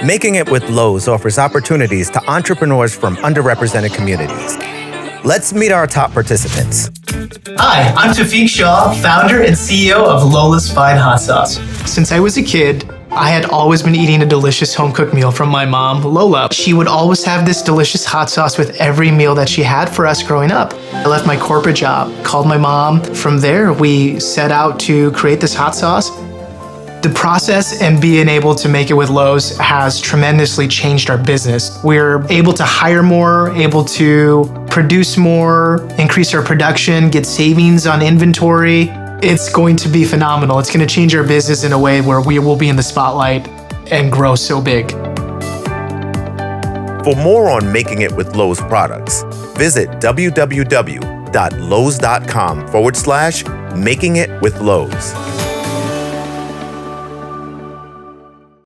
Making It With Lowe's offers opportunities to entrepreneurs from underrepresented communities. Let's meet our top participants. Hi, I'm Tafiq Shaw, founder and CEO of Lola's Fine Hot Sauce. Since I was a kid, I had always been eating a delicious home-cooked meal from my mom, Lola. She would always have this delicious hot sauce with every meal that she had for us growing up. I left my corporate job, called my mom. From there, we set out to create this hot sauce. The process and being able to make it with Lowe's has tremendously changed our business. We're able to hire more, able to produce more, increase our production, get savings on inventory. It's going to be phenomenal. It's going to change our business in a way where we will be in the spotlight and grow so big. For more on Making It With Lowe's products, visit www.lowes.com/makingitwithlowe's.